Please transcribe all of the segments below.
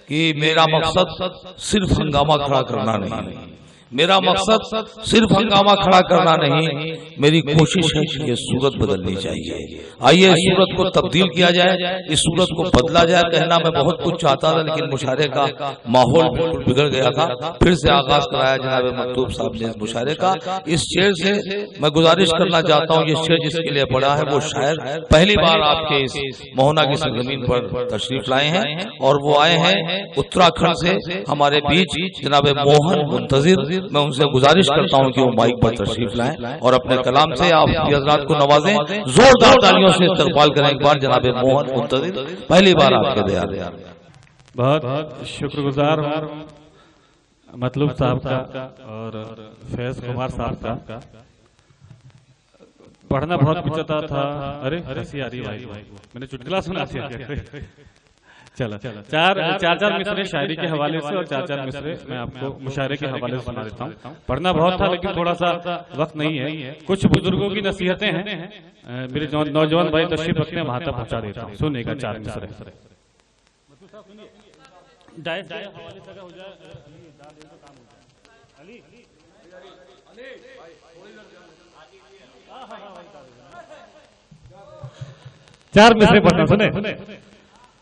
कि मेरा मकसद सिर्फ हंगामा खड़ा करना नहीं, मेरा मकसद सिर्फ हंगामा खड़ा करना नहीं, मेरी कोशिश है कि ये सूरत बदलनी चाहिए। आइए इस सूरत को तब्दील किया जाए, इस सूरत को बदला जाए। कहना मैं बहुत कुछ चाहता था, लेकिन मुशायरे का माहौल बिल्कुल बिगड़ गया था। फिर से आगाज कराया जनाब मकतूब साहब ने इस मुशायरे का। इस शेर से मैं गुजारिश करना चाहता हूँ, ये शेर जिसके लिए पढ़ा है वो शायर पहली बार आपके इस मोहना की सरजमीन पर तशरीफ लाए हैं, और वो आए हैं उत्तराखंड से हमारे बीच जनाब मोहन मुंतजिर। मैं उनसे गुजारिश करता हूं कि वो माइक पर तशरीफ लाएं और अपने कलाम से आप हजरात को नवाजें। जोरदार तालियों से इस्तकबाल करें एक बार जनाब मोहन मुंतजिर, पहली बार आपके दया। बहुत बहुत शुक्रगुजार मतलूब साहब का और फैज कुमार साहब का। पढ़ना बहुत कुचता था। अरे हंसी आ रही भाई, मैंने चुटकुला सुना था। चलो चार मिसरे शायरी के हवाले से और चार मिसरे मैं आपको मुशायरे के हवाले से सुना देता हूँ। पढ़ना बहुत था लेकिन थोड़ा सा वक्त नहीं है। कुछ बुजुर्गों की नसीहतें हैं, मेरे नौजवान भाई तशरीफ रखते हैं, वहां तक पहुंचा देता हूँ। सुनेगा 4 मिसरे। चार मिसरे पढ़ना, सुने।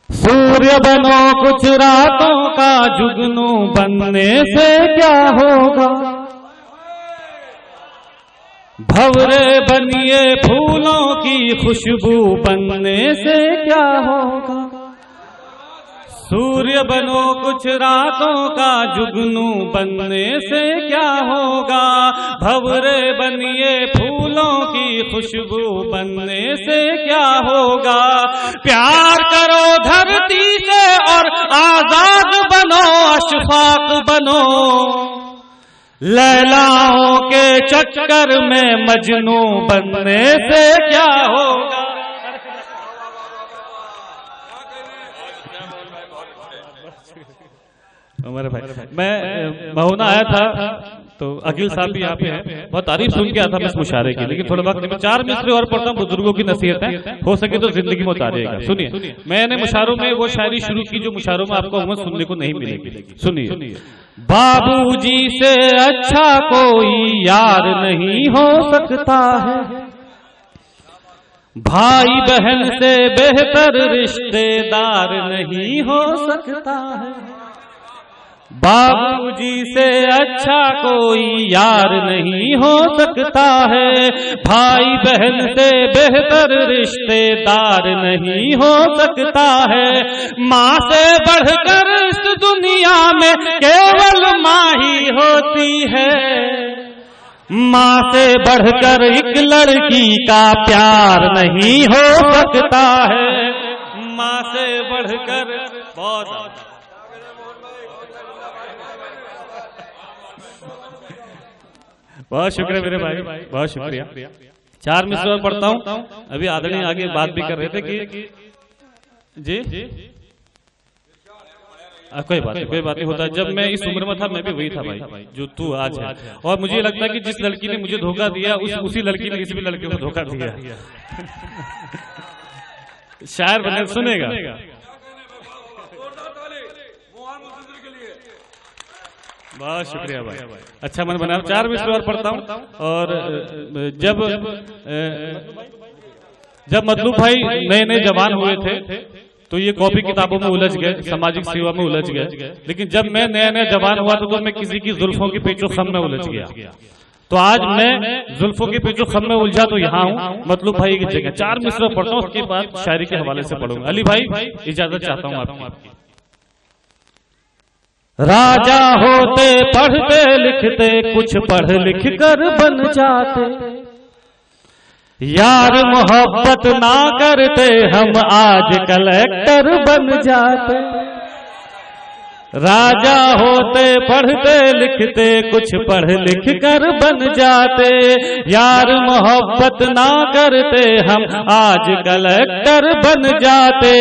सूर्य बनो कुछ रातों का जुगनू बनने से क्या होगा, भंवरे बनिए फूलों की खुशबू बनने से क्या होगा। सूर्य बनो कुछ रातों का जुगनू बनने से क्या होगा, भंवरे बनिए फूलों की खुशबू बनने से क्या होगा। प्यार करो धरती से और आजाद बनो, अशफाक बनो, लैलाओं के चक्कर में मजनू बनने से क्या होगा। हमारे भाई मैं महोना आया था तो अकील साहब भी यहाँ पे हैं, बहुत तारीफ सुन के आया था मैं इस मुशायरे की, लेकिन थोड़ा वक्त में 4 मिसरे और पढ़ता हूँ। बुजुर्गों की नसीहतें हो सके तो जिंदगी में उतारिएगा। सुनिए, मैंने मुशायरों में वो शायरी शुरू की जो मुशायरों में आपको उम्र सुनने को नहीं मिलेगी। सुनिए। बाबूजी से अच्छा कोई यार नहीं हो सकता है, भाई बहन से बेहतर रिश्तेदार नहीं हो सकता है। बाबूजी से अच्छा कोई यार नहीं हो सकता है, भाई बहन से बेहतर रिश्तेदार नहीं हो सकता है। माँ से बढ़कर इस दुनिया में केवल माँ ही होती है, माँ से बढ़कर एक लड़की का प्यार नहीं हो सकता है। माँ से बढ़कर बहुत बहुत शुक्रिया मेरे भाई, बहुत शुक्रिया। 4 मिसरे और पढ़ता हूँ। अभी आदरणीय आगे बात भी कर रहे थे कि जी कोई बात नहीं होता। जब मैं इस उम्र में था मैं भी वही था भाई जो तू आज है, और मुझे लगता है कि जिस लड़की ने मुझे धोखा दिया उसी लड़की ने किसी भी लड़के को धोखा दिया। शायर बने, सुनेगा। बहुत शुक्रिया भाई, अच्छा मन बना। 4 मिसरे और पढ़ता हूँ। और जब मतलूब भाई नए जवान हुए थे तो ये कॉपी किताबों में उलझ गए, सामाजिक सेवा में उलझ गए। लेकिन जब मैं नया जवान हुआ तो मैं किसी की जुल्फों की पेचो खम में उलझ गया। तो आज मैं जुल्फों के पेचो खम में उलझा तो यहाँ हूँ मतलूब भाई की जगह। 4 मिसरे पढ़ता हूँ, उसके बाद शायरी के हवाले से पढ़ूंगा। अली भाई इजाजत चाहता हूँ आपकी। राजा होते पढ़ते लिखते कुछ पढ़ लिख कर बन जाते, यार मोहब्बत ना करते हम आज कलेक्टर बन जाते। राजा होते पढ़ते लिखते कुछ पढ़ लिख कर बन जाते, यार मोहब्बत ना करते हम आज कलेक्टर बन जाते।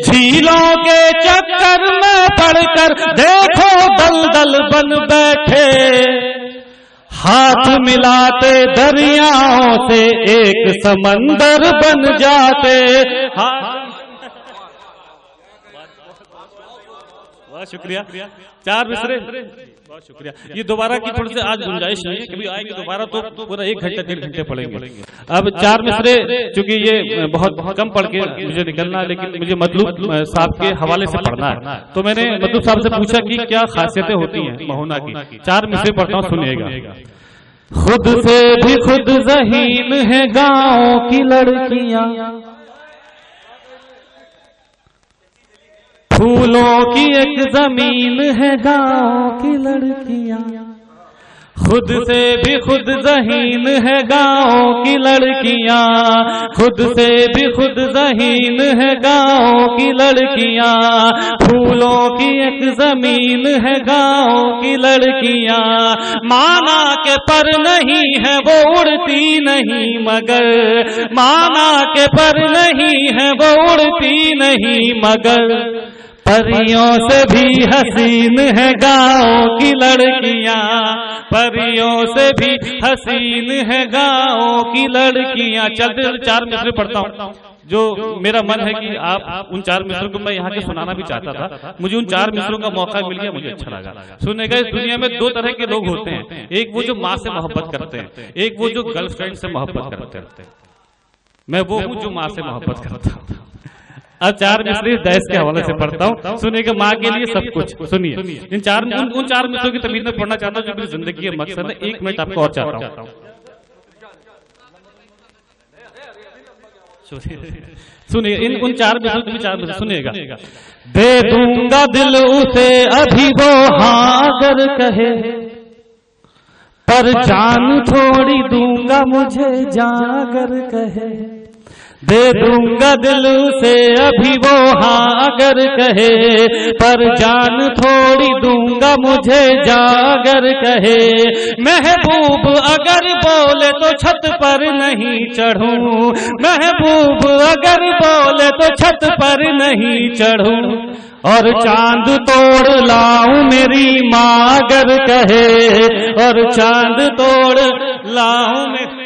झीलों के चक्कर में पढ़कर देखो दलदल बन बैठे, हाथ मिलाते दरियाओं से एक समंदर बन जाते। बहुत शुक्रिया। चार मिसरे, बहुत शुक्रिया। ये दोबारा की थोड़ी सी आज गुंजाइश नहीं है, कभी आएंगे दोबारा तो पूरा 1 घंटा 1.5 घंटे पढ़ेंगे। अब चार मिसरे चूंकि ये बहुत कम पढ़ के मुझे निकलना, लेकिन मुझे मतलूब साहब के हवाले से पढ़ना है, तो मैंने मतलूब साहब से पूछा कि क्या खासियतें होती हैं महोना की। चार मिसरे पढ़ता हूँ, सुनिएगा। खुद से भी खुद ज़हीन है गाँव की लड़कियां, फूलों की एक जमीन है गाँव की लड़कियां। खुद से भी खुद ज़हीन है गाँव की लड़कियां, खुद से भी खुद ज़हीन है गाँव की लड़कियां। फूलों की एक जमीन है गाँव की लड़कियां। माना के पर नहीं है वो उड़ती नहीं मगर, माना के पर नहीं है वो उड़ती नहीं मगर, परियों से भी हसीन है गाँव की लड़कियां। परियों से भी हसीन है गाँव की लड़कियां। चलते चलते चार मिसरे पढ़ता हूँ, जो मेरा मन है कि आप उन चार मिसरों को मैं यहाँ के सुनाना भी चाहता था। मुझे उन चार मिसरों का मौका मिल गया, मुझे अच्छा लगा। सुनने का, इस दुनिया में 2 तरह के लोग होते हैं, एक वो जो माँ से मोहब्बत करते हैं, एक वो जो गर्लफ्रेंड से मोहब्बत करते हैं। मैं वो हूँ जो माँ से मोहब्बत करता हूँ। अब चार मिसरे दैस के हवाले से पढ़ता हूँ, सुनिएगा। माँ के लिए सब कुछ सुनिए। उन चार मिसरों की तमीज में पढ़ना चाहता हूँ जो मेरी जिंदगी का मकसद है। 1 मिनट आपको और चाहता हूँ, सुनिए। उन चार मिसरों सुनिएगा। दे दूंगा दिल उसे अभी वो हाँ अगर कहे, पर जान थोड़ी दूंगा मुझे जान अगर कहे। दे दूंगा दिल से अभी वो हाँ अगर कहे, पर जान थोड़ी दूंगा मुझे जागर कहे। महबूब अगर बोले तो छत पर नहीं चढ़ूं, महबूब अगर बोले तो छत पर नहीं चढ़ूं, और चांद तोड़ लाऊं मेरी माँ अगर कहे, और चांद तोड़ लाऊं मेरी।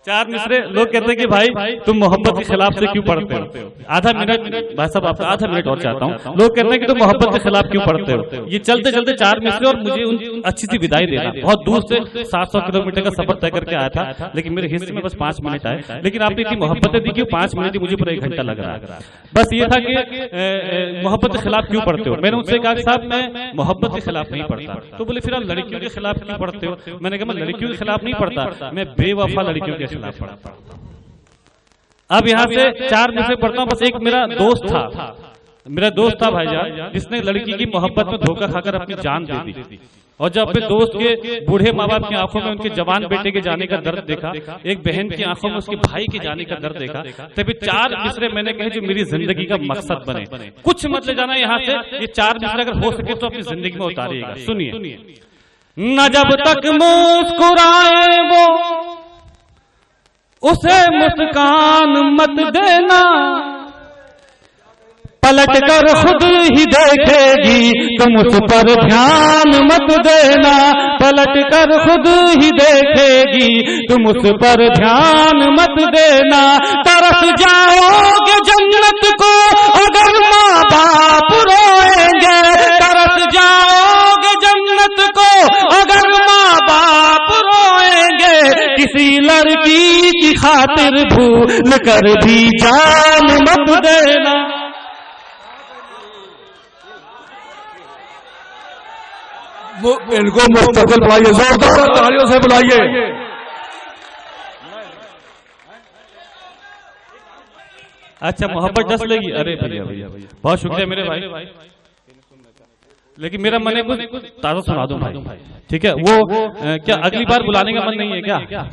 चार मिसरे लोग कहते हैं कि भाई तुम मोहब्बत के खिलाफ से क्यों पढ़ते हो। आधा मिनट भाई साहब, आपका आधा मिनट और चाहता हूँ। लोग कहते हैं कि तुम मोहब्बत के खिलाफ क्यों पढ़ते हो। ये चलते चलते चार मिसरे, और मुझे उन अच्छी सी विदाई देना। बहुत दूर से 700 किलोमीटर का सफर तय करके आया था, लेकिन मेरे हिस्से में बस 5 मिनट आए। लेकिन आपने इतनी मोहब्बतें दी कि 5 मिनट ही मुझे पूरा 1 घंटा लग रहा है। बस ये था कि मोहब्बत के खिलाफ क्यों पढ़ते हो। मैंने उनसे कहा साहब मैं मोहब्बत के खिलाफ नहीं पढ़ता। तो बोले फिर आप लड़कियों के खिलाफ क्यों पढ़ते हो। मैंने कहा मैं लड़कियों के खिलाफ नहीं पढ़ता, मैं बेवफा लड़कियों के खिलाफ पढ़ता। अब यहाँ से चार मिसरे पढ़ता हूँ। बस एक मेरा दोस्त था भाईजान, जिसने लड़की की मोहब्बत में धोखा खाकर अपनी जान दे दी। और जब अपने दोस्त के बूढ़े माँ बाप की आंखों में उनके जवान बेटे के जाने का दर्द देखा, एक बहन की आंखों में उसके भाई के जाने का दर्द देखा, तभी चार मिसरे मैंने कहे जो मेरी जिंदगी का मकसद बने। कुछ मत ले जाना यहाँ से, ये चार मिसरे अगर हो सके तो अपनी जिंदगी में उतारिएगा। सुनिए। न जब तक मुस्कुराए वो उसे मुस्कान मत देना, पलट कर खुद ही देखेगी तुम उस पर ध्यान मत देना, पलट कर खुद ही देखेगी तुम उस पर ध्यान मत देना। तरस जाओगे जन्नत को अगर माँ बाप रोएंगे, तरस जाओगे जन्नत को अगर माँ बाप रोएंगे। किसी लड़की की खातिर भूल कर भी जान मत देना। इनको मुस्तकिल बुलाइए, जोरदार तालियों से बुलाइए। अच्छा मोहब्बत डस लेगी। अरे भैया बहुत शुक्रिया मेरे भाई, लेकिन मेरा मन है कुछ ताज़ा सुना दूं भाई। ठीक है वो क्या अगली बार बुलाने का मन नहीं है क्या।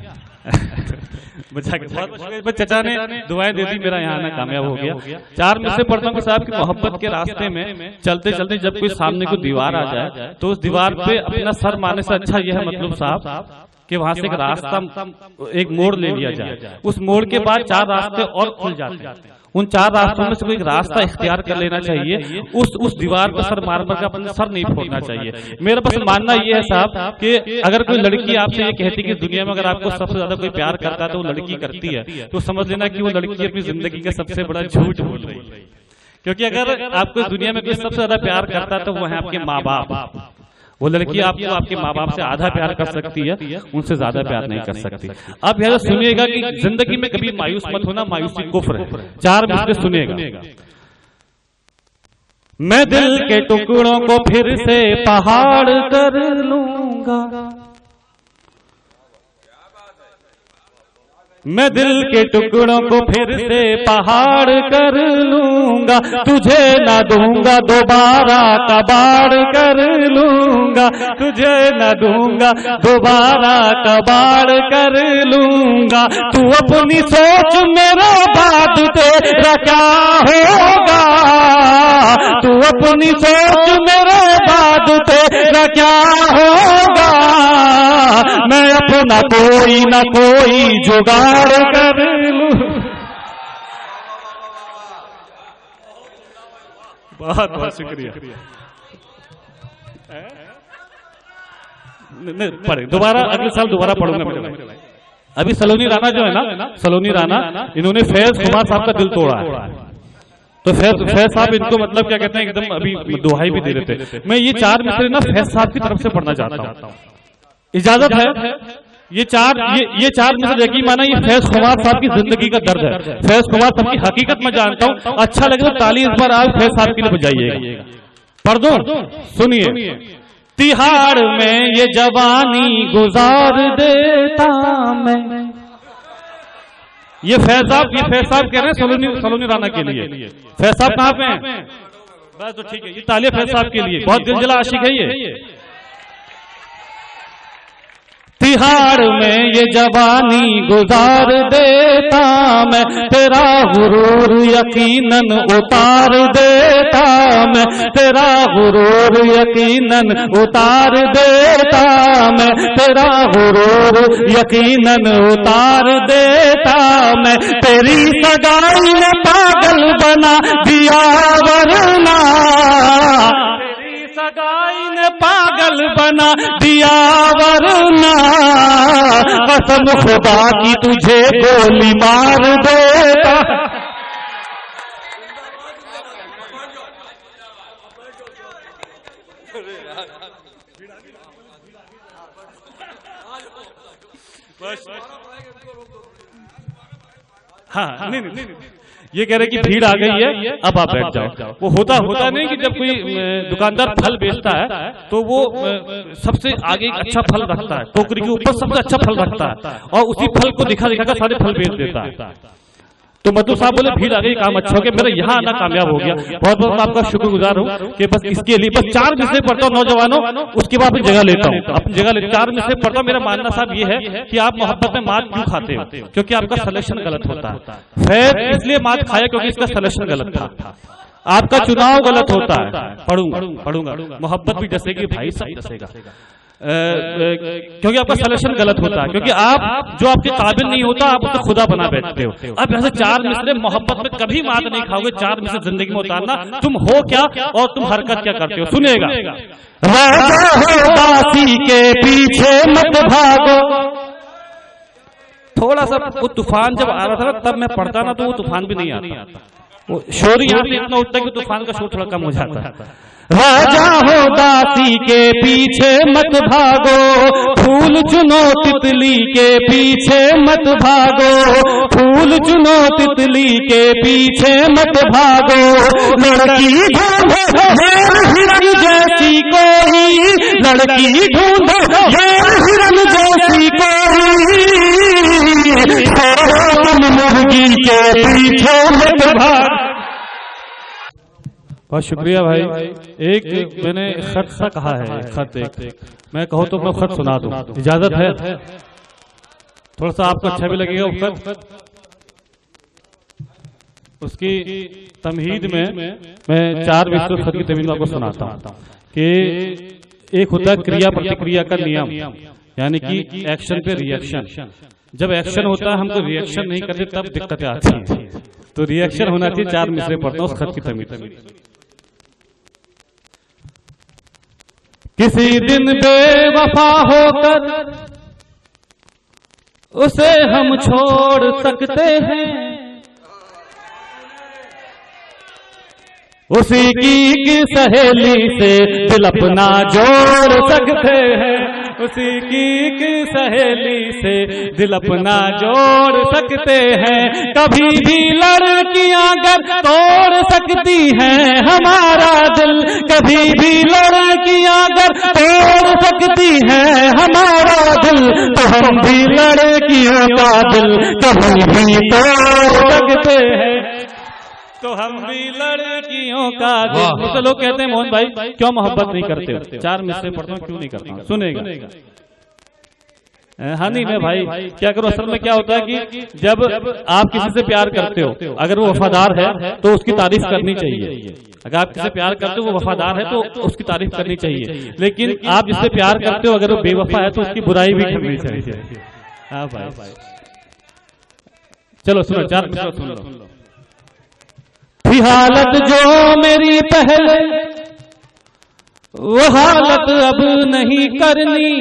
बहुत चचा ने दुआएं दे दी, मेरा यहाँ आना कामयाब हो गया। चार मिसरे पढ़ता हूँ साहब की मोहब्बत के रास्ते में चलते चलते जब कोई सामने को दीवार आ जाए तो उस दीवार पे अपना सर मारने से अच्छा यह है मतलब साहब कि वहां से एक रास्ता एक मोड़ ले लिया जाए। उस मोड़ के बाद 4 रास्ते और खुल जाते हैं। उन 4 रास्तों में से कोई एक रास्ता इख्तियार कर लेना चाहिए। उस दीवार पर सर मार मार कर अपना सर नहीं फोड़ना चाहिए। मेरा बस मानना ये है साहब कि अगर कोई लड़की आपसे ये कहती कि दुनिया में अगर आपको सबसे ज्यादा कोई प्यार करता है तो वो लड़की करती है, तो समझ लेना कि वो लड़की अपनी जिंदगी का सबसे बड़ा झूठ बोल रही है। क्योंकि अगर आपको इस दुनिया में कोई सबसे ज्यादा प्यार करता है तो वो है आपके माँ बाप। वो लड़की आपको आपके माँ बाप से आधा प्यार कर सकती है, उनसे ज्यादा प्यार नहीं कर सकती। आप यह सुनिएगा कि जिंदगी में कभी मायूस मत होना, मायूसी कुफ्र है। 4 मिसरे सुनिएगा। मैं दिल के टुकड़ों को फिर से पहाड़ कर लूंगा, मैं दिल के टुकड़ों को फिर से पहाड़ कर लूंगा, तुझे ना दूंगा दोबारा कबाड़ कर लूंगा, तुझे ना दूंगा दोबारा कबाड़ कर लूंगा। तू अपनी सोच मेरा बात तेरा क्या होगा, तू अपनी सोच मेरा बात तेरा क्या होगा। मैं अपना कोई ना कोई जुगाड़ कर लूं। बहुत बहुत शुक्रिया। पढ़े दोबारा, अगले साल दोबारा पढ़ूंगा मैं। अभी सलोनी राणा जो है ना, सलोनी राणा, इन्होंने फैज कुमार साहब का दिल तोड़ा है। तो फैज साहब इनको मतलब क्या कहते हैं, एकदम अभी दुहाई भी दे रहे थे। मैं ये 4 मिसरे ना फैज साहब की तरफ से पढ़ना चाहता हूँ, इजाजत है? ये चार मिसरे देखिए, माना ये फैज कुमार साहब की जिंदगी का दर्द है। फैज कुमार साहब की हकीकत मैं जानता हूँ। अच्छा लगे तो ताली इस बार आप फैज साहब के लिए बजाइएगा। पढ़ दो, सुनिए। तिहाड़ में ये जवानी गुजार देता मैं, ये फैज साहब कह रहे हैं सलोनी राणा के लिए। फैज साहब कहाँ पे हैं? बस तो ठीक है, ये तालियां फैज साहब के लिए। बहुत दिलजला आशिक है ये। तिहाड़ में ये जवानी गुजार देता मैं, तेरा गुरूर यकीनन उतार देता मैं, तेरा गुरूर यकीनन उतार देता मैं, तेरा गुरूर यकीनन उतार देता मैं। तेरी सगाई ने पागल बना दिया वरना, सगाई ने पागल बना दिया वरना, कसम खुदा की तुझे गोली मार देता। हाँ, नहीं, ये कह रहे कि भीड़ आ गई है, अब आप बैठ जाओ। वो होता नहीं कि जब कोई दुकानदार फल बेचता है तो वो सबसे आगे एक अच्छा फल रखता है, टोकरी के ऊपर सबसे अच्छा फल रखता है, और उसी फल को दिखा कर सारे फल बेच देता है। तो मधु साहब बोले भीड़ आ गई, काम अच्छा हो गया, मेरा यहाँ आना कामयाब हो गया। बहुत बहुत आपका शुक्रगुजार हूँ कि बस इसके लिए बस 4 मिसरे पढ़ता हूँ नौजवानों, उसके बाद जगह लेता हूँ, अपनी जगह लेता 4 मिसरे पढ़ता हूँ। मेरा मानना साहब ये है कि आप मोहब्बत में मात क्यों खाते हो? क्योंकि आपका सिलेक्शन गलत होता है। फैज इसलिए मात खाया क्योंकि इसका सिलेक्शन गलत था, आपका चुनाव गलत होता है। पढ़ूंगा, मोहब्बत भी डसेगी भाई, सब डसेगा, क्योंकि आपका सिलेक्शन गलत होता है। क्योंकि आप जो आपके काबिल नहीं होता आप उसे खुदा बना बैठते हो। अब ऐसे 4 मिसरे मोहब्बत में कभी मात नहीं खाओगे। 4 मिसरे जिंदगी में उतारना, तुम हो क्या और तुम हरकत क्या करते हो। सुनिएगा। राजा हो दासी के पीछे मत भागो। थोड़ा सा वो तूफान जब आ रहा था ना तब मैं पढ़ता ना तो वो तूफान भी नहीं आता, वो शोर यहाँ से इतना उठता है कि तूफान का शोर थोड़ा कम हो जाता है। राजा हो दासी के पीछे मत भागो, फूल चुनो तितली के पीछे मत भागो, फूल चुनो तितली के पीछे मत भागो। लड़की ढूंढो हिरन जैसी कोई, लड़की ढूंढो हिरन जैसी कोई, मुर्गी के पीछे मत भागो। बहुत शुक्रिया भाई। एक मैंने खत सा कहा है, खत एक मैं कहूँ तो मैं खत सुना दूं, इजाजत है? थोड़ा सा आपको अच्छा भी लगेगा वो खत। उसकी तमहीद में मैं 4 विस्तृत खत की तमहीद आपको सुनाता हूँ कि एक होता है क्रिया प्रतिक्रिया का नियम, यानी कि एक्शन पे रिएक्शन। जब एक्शन होता है हमको रिएक्शन नहीं करते तब दिक्कतें आती हैं, तो रिएक्शन होना चाहिए। 4 मिसरे पढ़ता हूँ उस खत की तमहीद। किसी दिन बेवफा होकर उसे हम छोड़ सकते हैं, उसी की सहेली से दिल अपना जोड़ सकते हैं, उसी की सहेली से दिल अपना जोड़ सकते हैं। कभी भी लड़कियां अगर तोड़ सकती हैं हमारा दिल, कभी भी लड़कियां अगर तोड़ सकती हैं हमारा दिल, तो हम भी लड़कियों का दिल कभी भी तोड़ सकते हैं, तो हम भी लड़कियों का दिल। तो लोग कहते हैं मोहन भाई क्यों मोहब्बत नहीं करते हो? 4 मिसरे पढ़ता हूँ, क्यों नहीं करता हूँ, सुनेगा। हाँ नहीं मैं भाई क्या करूं, असल में क्या होता है कि जब आप किसी से प्यार करते हो, अगर वो वफादार है तो उसकी तारीफ करनी चाहिए। अगर आप किसी से प्यार करते हो वो वफादार है तो उसकी तारीफ करनी चाहिए, लेकिन आप जिससे प्यार करते हो अगर वो बेवफा है तो उसकी बुराई भी करनी चाहिए। हाँ भाई चलो सुनो, 4 मिसरे सुन लो। थी हालत जो मेरी पहले, वो हालत अब नहीं करनी,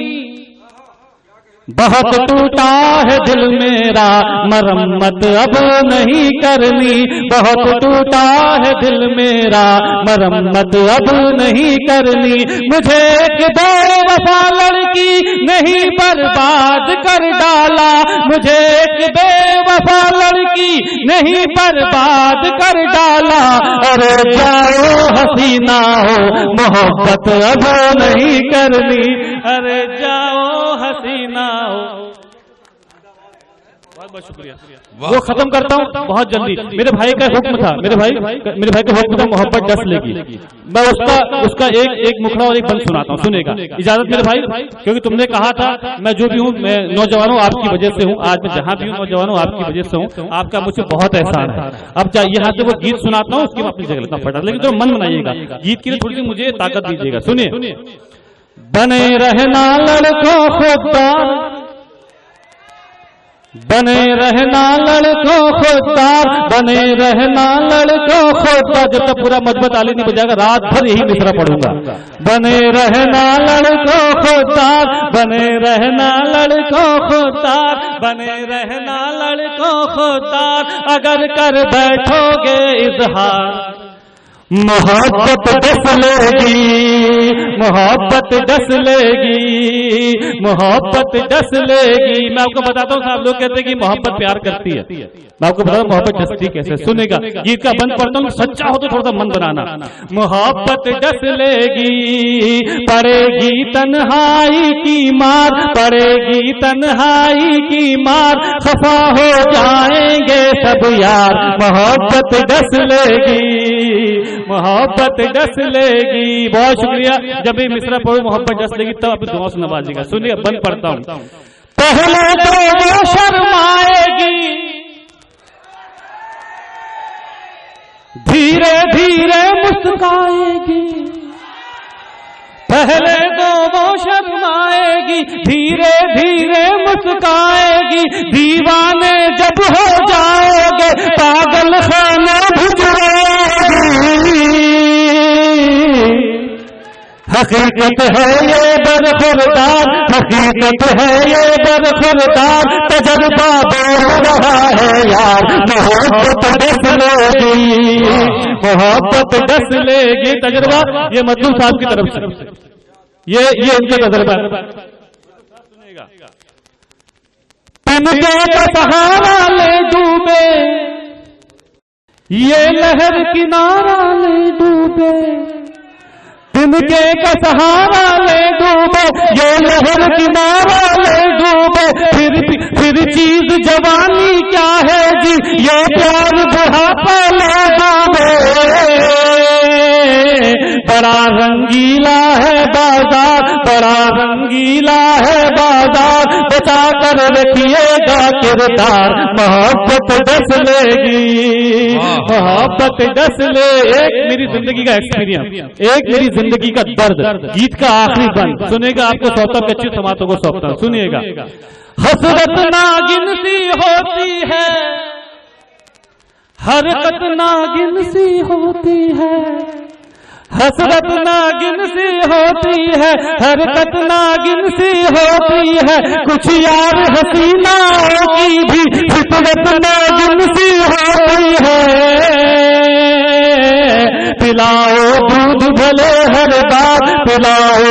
बहुत टूटा है दिल मेरा मरम्मत अब नहीं करनी, बहुत टूटा है दिल मेरा मरम्मत अब नहीं करनी। मुझे एक बेवफा लड़की नहीं बर्बाद कर डाला, मुझे एक बेवफा लड़की नहीं बर्बाद कर डाला। अरे जाओ हसीना हो मोहब्बत अब नहीं करनी, अरे जाओ हसीना हो। बहुत बहुत शुक्रिया। वो खत्म करता हूँ बहुत जल्दी। मेरे भाई का हुक्म था, मेरे भाई का हुक्म था मोहब्बत डस लेगी। मैं उसका एक मुखड़ा और एक बंद सुनाता हूँ, सुनेगा? इजाजत मेरे भाई, क्योंकि तुमने कहा था मैं जो भी हूँ, मैं नौजवानों आपकी वजह से हूँ, आज मैं जहाँ भी हूँ नौजवानों आपकी वजह से हूँ, आपका मुझे बहुत एहसान है। अब यहाँ से वो गीत सुनाता हूँ, उसकी अपनी जगह लेता हूँ फटाफट, लेकिन तो मन बनाइएगा, गीत के लिए थोड़ी सी मुझे ताकत दीजिएगा। सुनिए। बने रहना लड़कों खुददार, बने रहना लड़कों खुददार, बने रहना लड़कों खुददार। जब तक पूरा मजबूत ताली नहीं बजाएगा रात भर यही मिसरा पढ़ूंगा। बने रहना लड़कों खुददार, बने रहना लड़कों खुददार, बने रहना लड़कों खुददार। अगर कर बैठोगे इजहार मोहब्बत डस लेगी, मोहब्बत डस लेगी, मोहब्बत डस लेगी। मैं आपको बताता हूँ, आप लोग कहते हैं कि मोहब्बत प्यार करती है, मैं आपको बताता हूँ मोहब्बत डसती कैसे। सुनेगा, गीत का बंद पढ़ता हूँ, सच्चा हो तो थोड़ा सा मन बनाना। मोहब्बत डस लेगी, पड़ेगी तन्हाई की मार, पड़ेगी तन्हाई की मार, खफा हो जाएंगे सब यार। मोहब्बत डस लेगी, मोहब्बत डस लेगी। बहुत शुक्रिया। जब भी मिसरा पढ़ो मोहब्बत डस लेगी, तब आप दुआ से नवाजिएगा। सुनिए, बंद पढ़ता हूं। पहले तो वो शर्माएगी, धीरे धीरे मुस्काएगी। पहले तो वो शर्माएगी, धीरे धीरे मुस्काएगी। दीवाने जब हो जाओगे पागल खाना भिजवाएगी। हकीकत है ये बरखुरदार, हकीकत है ये बरखुरदार। तजर्बा बोल रहा है यार, मोहब्बत डस लेगी, मोहब्बत डस लेगी। तजर्बा ये मजलूम साहब की तरफ से, ये इनका तजर्बा। तिनके का सहारा ले डूबे, ये लहर किनारा ले डूबे। तिनके का सहारा ले डूबे, ये लहर किनारा ले डूबे। फिर चीज जवानी क्या है जी, ये प्यार बुढ़ापा ले डूबे। बड़ा रंगीला है बाजार, बड़ा रंगीला है बाजार। बचा कर रखिएगा किरदार, मोहब्बत डस लेगी, मोहब्बत डस ले। एक मेरी जिंदगी का एक्सपीरियंस, एक मेरी जिंदगी का दर्द, गीत का आखिरी बंद सुनेगा। आपको सौंपता हूं, कच्ची समातों को सौंपता हूं, सुनिएगा। हसरत नागिन सी होती है, हरकत नागिन सी होती है। हसरत नागिन सी होती है, हरकत नागिन सी होती है। कुछ यार हसीनाओं की भी फितरत नागिन सी होती है। पिलाओ दूध भले हर बार, पिलाओ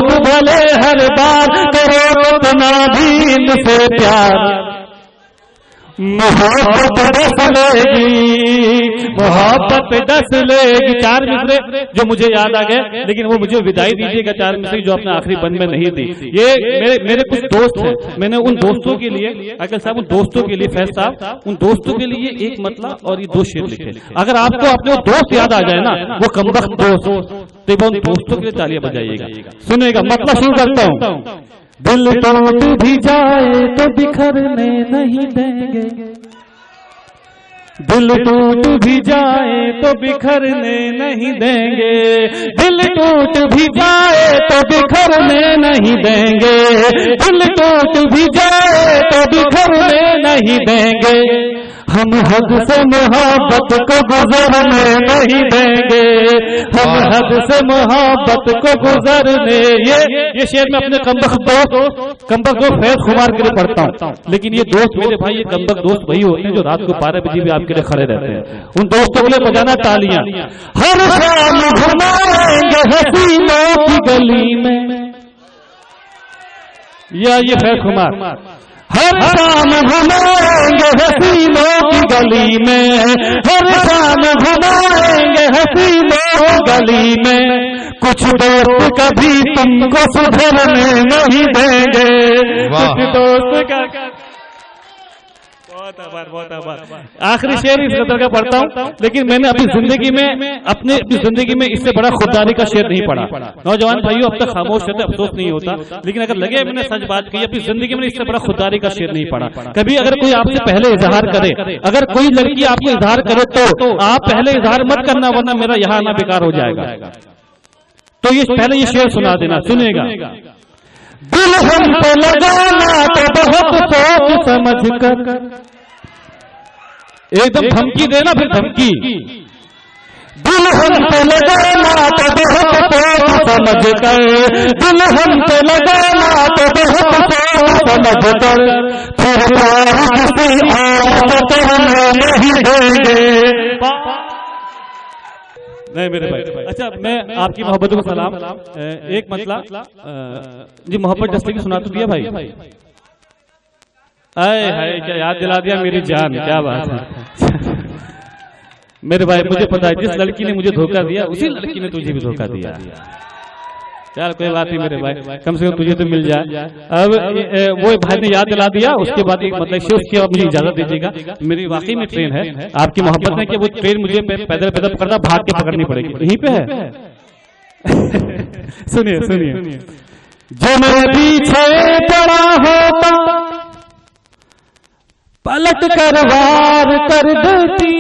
दूध भले हर बार, करो कितना भी इनसे प्यार, मोहब्बत डस लेगी, मोहब्बत डस लेगी। चार मिसरे जो मुझे याद आ गए, लेकिन वो मुझे विदाई दीजिएगा चार मिसरे जो अपने आखिरी बंद में नहीं दी। ये मेरे कुछ दोस्त हैं, मैंने उन दोस्तों के लिए, अकल साहब उन दोस्तों के लिए, फैज साहब उन दोस्तों के लिए एक मतला और ये 2 शेर लिखे। अगर आपको अपने वो दोस्त याद आ जाए ना, वो कमबख्त दोस्त, तो उन दोस्तों के लिए तालियां बजाइएगा। सुनेगा मतलब शुरू करता हूँ। दिल टूट भी जाए तो बिखरने नहीं देंगे, दिल टूट भी जाए तो बिखरने नहीं देंगे, दिल टूट भी जाए तो बिखरने नहीं देंगे, दिल टूट भी जाए तो बिखरने नहीं देंगे, हम हद से मोहब्बत को गुजरने नहीं देंगे, हम हद से मोहब्बत को गुजरने। ये शेर मैं अपने कमबख्त दोस्त फैज खुमार के लिए पढ़ता हूँ, लेकिन ये दोस्त मेरे भाई, ये कमबख्त दोस्त वही होते हैं जो रात को 12 बजे भी आपके लिए खड़े रहते हैं। उन दोस्तों के लिए बजाना तालियां। हर शाम घुमाएंगे हसीनों की गली में, या ये फैज खुमार, हर शाम घुमाएंगे हसीनों की गली में, हर शाम घुमाएंगे हसीनों की गली में, कुछ दोस्त कभी तुमको सुधरने नहीं देंगे, कुछ दोस्त का। बहुत आभार। आखिरी शेर इस कदर का पढ़ता हूँ, लेकिन मैंने अपनी जिंदगी में इससे बड़ा खुददारी का शेर नहीं पढ़ा। नौजवान भाइयों, अब तक खामोश रहते, अफसोस नहीं होता, लेकिन अगर लगे मैंने सच बात की, अपनी जिंदगी में इससे बड़ा खुददारी का शेर नहीं पढ़ा। कभी अगर कोई आपसे पहले इजहार करे, अगर कोई लड़की आपको इजहार करे तो आप पहले इजहार मत करना, वरना मेरा यहाँ आना बेकार हो जाएगा। तो ये पहले ये शेर सुना देना, सुनेगा। दिल हम पे लगाना तो बहुत सोच समझ कर, एकदम धमकी देना, फिर धमकी। दिल हम पे लगाना तो बहुत सोच समझ कर, दिल हम पे लगाना तो बहुत सोच समझ कर, फिर प्यार किसी और को करने नहीं देंगे। नहीं मेरे भाई, अच्छा मैं आपकी मोहब्बतों को सलाम। एक मतलब जी मोहब्बत दस्ते की सुना तो दिया भाई। आए हाय, क्या याद दिला दिया मेरी जान, क्या बात है। मेरे भाई मुझे पता है, जिस लड़की ने मुझे धोखा दिया उसी लड़की ने तुझे भी धोखा दिया। चल कोई बात नहीं मेरे भाई, कम से कम तुझे तो मिल जाए। अब वो भाई ने याद दिला दिया, उसके बाद एक मतलब शेर, उसके बाद मुझे इजाजत दीजिएगा, मेरी वाकई में ट्रेन है। आपकी मोहब्बत है कि वो ट्रेन मुझे पैदल पकड़ना, भाग के पकड़नी पड़ेगी, यहीं पे है। सुनिए, जो मेरे पीछे पड़ा होता पलट कर वार कर देती,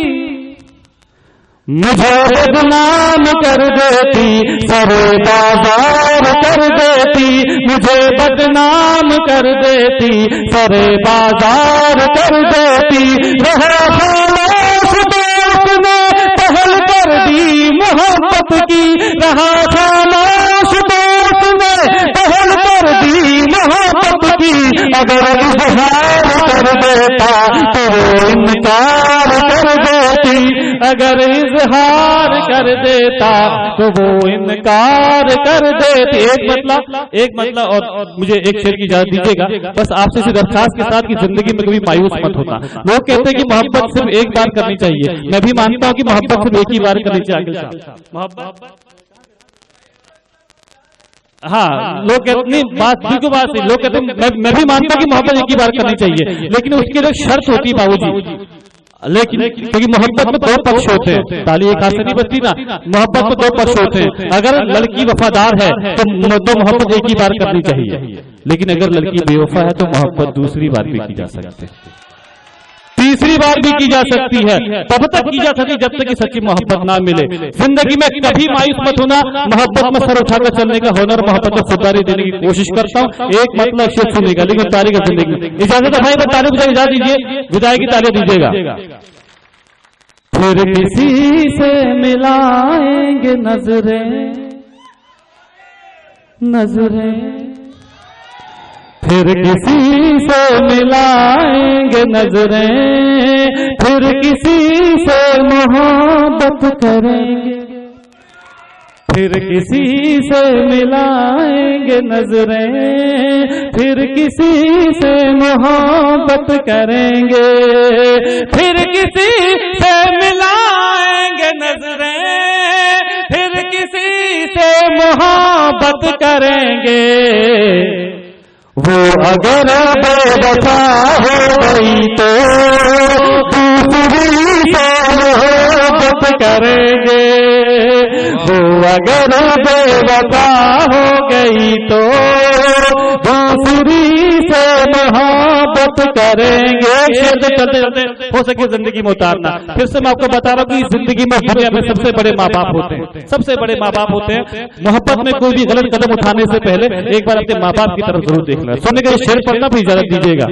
मुझे बदनाम कर देती, सरे बाजार कर देती, मुझे बदनाम कर देती, सरे बाजार कर देती। रहा खामोश दोस्त ने पहल कर दी मोहब्बत की, रहा खामोश दोस्त ने पहल कर दी मोहब्बत की, अगर इजहार कर देता तो वो इनकार कर देती, अगर इजहार कर देता तो वो इनकार कर देती। एक मतलब और मुझे एक शेर की इजाजत दीजिएगा, बस आपसे सिर्फ दरखास्त के साथ कि जिंदगी में कभी मायूस मत होता। लोग कहते हैं कि मोहब्बत सिर्फ एक बार करनी चाहिए, मैं भी मानता हूँ कि मोहब्बत सिर्फ एक ही बार करनी चाहिए। मोहब्बत हाँ, लोग कहते नहीं, बात बिल्कुल बात नहीं, लोग कहते मैं भी मानता हूँ कि मोहब्बत एक ही बार करनी चाहिए, लेकिन उसके लिए शर्त होती है बाबूजी। लेकिन क्योंकि मोहब्बत में 2 पक्ष होते हैं, ताली एक हाथ से नहीं बचती ना, मोहब्बत में 2 पक्ष होते हैं। अगर लड़की वफादार है तो मोहब्बत एक ही बार करनी चाहिए, लेकिन अगर लड़की बेवफा है तो मोहब्बत दूसरी बार भी की जा सकती है, तीसरी बार भी की जा सकती है, तब तक की जा सकती जब तक कि सच्ची मोहब्बत ना मिले। जिंदगी में कभी मायूस मत होना, मोहब्बत में सर उठाकर चलने का हुनर, मोहब्बत में खुददारी देने की कोशिश करता हूँ। एक मतलब शेर सुनेगा, लेकिन तारीख जिंदगी में इजाजत है भाई, तारीख मुझे इजाजत दीजिए, विदाई की तालियां दीजिएगा। फिर किसी से मिलाएंगे नजरें, फिर किसी से मिलाएंगे नजरें, फिर किसी से मोहब्बत करेंगे, फिर किसी से मिलाएंगे नजरें, फिर किसी से मोहब्बत करेंगे, फिर किसी से मिलाएंगे नजरें, फिर किसी से मोहब्बत करेंगे। वो अगर बेवफा हो गई तो दूसरी से मोहब्बत करेंगे, वो अगर बेवफा हो गई तो दूसरी से मोहब्बत करेंगे। चलते चलते हो सके जिंदगी में उतारना। फिर से मैं आपको बता रहा हूँ कि जिंदगी में दुनिया में सबसे बड़े माँ बाप होते हैं, सबसे बड़े माँ बाप होते हैं। मोहब्बत में कोई भी गलत कदम उठाने से पहले एक बार अपने माँ बाप की तरफ जरूर देखना। सुनने का शेर पढ़ना भी इजाजत दीजिएगा।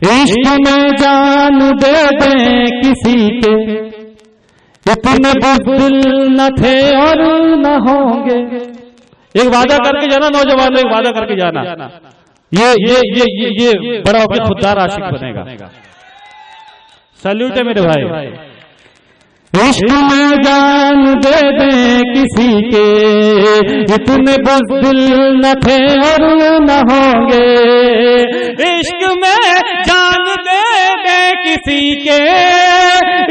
इश्क में जान दे दें किसी के, इतने बुज़दिल न थे और न होंगे। एक वादा करके जाना नौजवान, एक वादा करके जाना, ये बड़ा होकर खुददार आशिक बनेगा। सैल्यूट है मेरे भाई। इश्क में जान दे दे किसी के, इतने बुज़दिल न थे और न होंगे। इश्क में जान दे दे किसी के,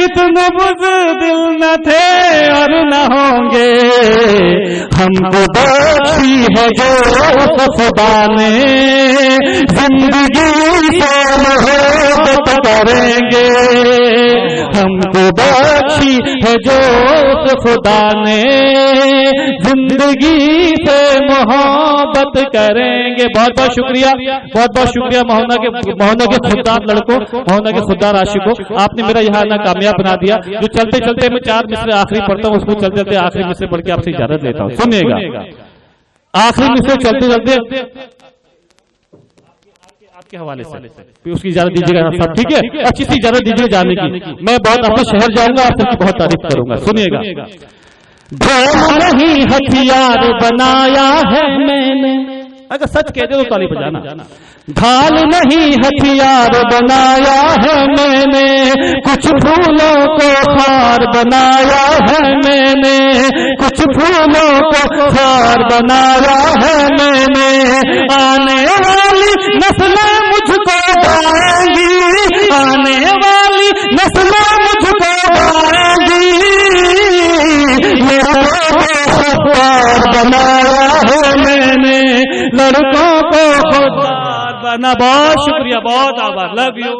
इतने बुज़दिल न थे और न होंगे। हमको बख्शी है जो खुदा ने, जिंदगी से मोहब्बत करेंगे। हमको बख्शी है जो खुदा ने, जिंदगी से मोहब्बत करेंगे। बहुत बहुत शुक्रिया, बहुत बहुत शुक्रिया मोहना के खुददार लड़कों, मोहना के खुददार आशिकों, आपने मेरा यहाँ ना कामयाब बना दिया। जो चलते चलते मैं 4 मिसरे आखिरी पढ़ता हूँ, उसको चलते चलते आखिरी मिसरे पढ़ के आपसे इजाजत लेता हूँ। सुनिएगा, आखिरी मिसरे चलते चलते आपके हवाले से उसकी इजाजत दीजिएगा सब, ठीक है? अच्छी सी इजाजत दीजिए जाने की। मैं बहुत अपने शहर जाऊंगा, आप सबकी बहुत तारीफ करूंगा। सुनिएगा। ढोल नहीं हथियार बनाया है मैंने, अगर सच कहते तो ताली बजाना। ढाल नहीं हथियार बनाया है मैंने, कुछ फूलों को हार बनाया है मैंने, कुछ फूलों को हार बनाया है मैंने। आने वाली नस्लें मुझको गाएंगी, आने वाली नस्लें मुझको गाएंगी। खुददार बनाया है मैंने, लड़कों को खुददार बना। बहुत शुक्रिया, बहुत आभार, लव यू।